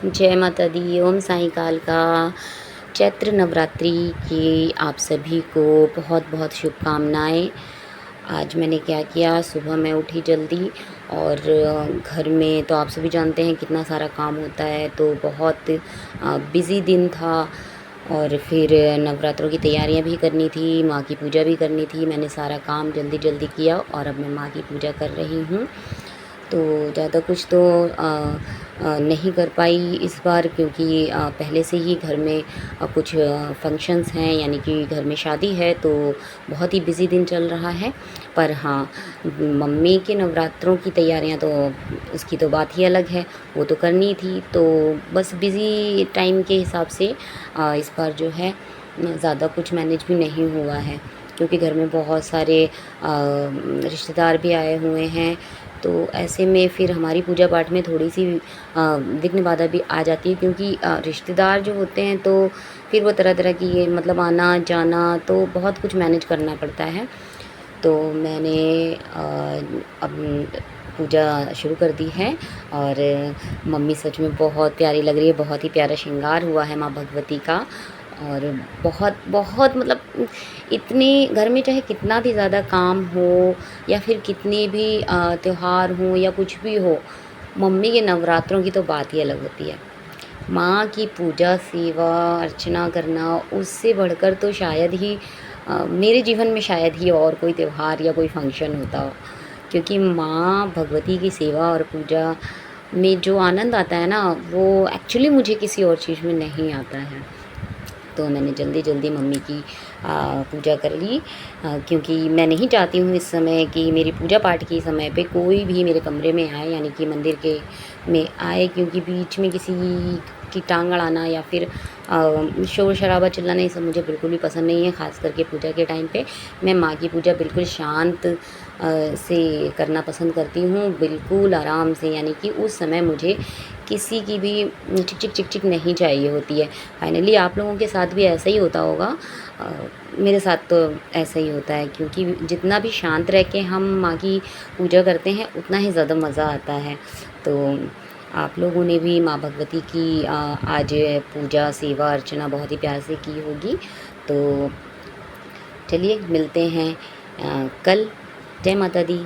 जय माता दी। ओम साईं काल का। चैत्र नवरात्रि की आप सभी को बहुत बहुत शुभकामनाएँ। आज मैंने क्या किया, सुबह मैं उठी जल्दी और घर में तो आप सभी जानते हैं कितना सारा काम होता है, तो बहुत बिज़ी दिन था। और फिर नवरात्रों की तैयारियां भी करनी थी, माँ की पूजा भी करनी थी। मैंने सारा काम जल्दी जल्दी किया और अब मैं माँ की पूजा कर रही हूँ। तो ज़्यादा कुछ तो नहीं कर पाई इस बार, क्योंकि पहले से ही घर में कुछ फंक्शंस हैं, यानी कि घर में शादी है, तो बहुत ही बिज़ी दिन चल रहा है। पर हाँ, मम्मी के नवरात्रों की तैयारियां तो उसकी तो बात ही अलग है, वो तो करनी थी। तो बस बिज़ी टाइम के हिसाब से इस बार जो है ज़्यादा कुछ मैनेज भी नहीं हुआ है, क्योंकि घर में बहुत सारे रिश्तेदार भी आए हुए हैं। तो ऐसे में फिर हमारी पूजा पाठ में थोड़ी-सी विघ्न बाधा भी आ जाती है, क्योंकि रिश्तेदार जो होते हैं तो फिर वो तरह-तरह की ये मतलब आना-जाना, तो बहुत कुछ मैनेज करना पड़ता है। तो मैंने अब पूजा शुरू कर दी है और मम्मी सच में बहुत प्यारी लग रही है, बहुत ही प्यारा श्रृंगार हुआ है माँ भगवती का। और बहुत बहुत मतलब इतनी घर में चाहे कितना भी ज़्यादा काम हो या फिर कितने भी त्योहार हों या कुछ भी हो, मम्मी के नवरात्रों की तो बात ही अलग होती है। माँ की पूजा, सेवा, अर्चना करना, उससे बढ़कर तो शायद ही मेरे जीवन में शायद ही और कोई त्योहार या कोई फंक्शन होता हो। क्योंकि माँ भगवती की सेवा और पूजा में जो आनंद आता है ना, वो एक्चुअली मुझे किसी और चीज़ में नहीं आता है। तो मैंने जल्दी-जल्दी मम्मी की पूजा कर ली, क्योंकि मैं नहीं चाहती हूँ इस समय कि मेरी पूजा पाठ के समय पे कोई भी मेरे कमरे में आए, यानी कि मंदिर के में आए, क्योंकि बीच में किसी की टांग अड़ाना या फिर शोर-शराबा चिल्लाना, ये सब मुझे बिल्कुल भी पसंद नहीं है। ख़ास करके पूजा के टाइम पे मैं माँ की पूजा बिल्कुल शांत से करना पसंद करती हूँ, बिल्कुल आराम से, यानी कि उस समय मुझे किसी की भी चिक-चिक नहीं चाहिए होती है। फाइनली आप लोगों के साथ भी ऐसा ही होता होगा। अ, मेरे साथ तो ऐसा ही होता है, क्योंकि जितना भी शांत रह के हम माँ की पूजा करते हैं, उतना ही ज़्यादा मज़ा आता है। तो आप लोगों ने भी माँ भगवती की आज पूजा, सेवा, अर्चना बहुत ही प्यार से की होगी। तो चलिए मिलते हैं कल। जय माता दी।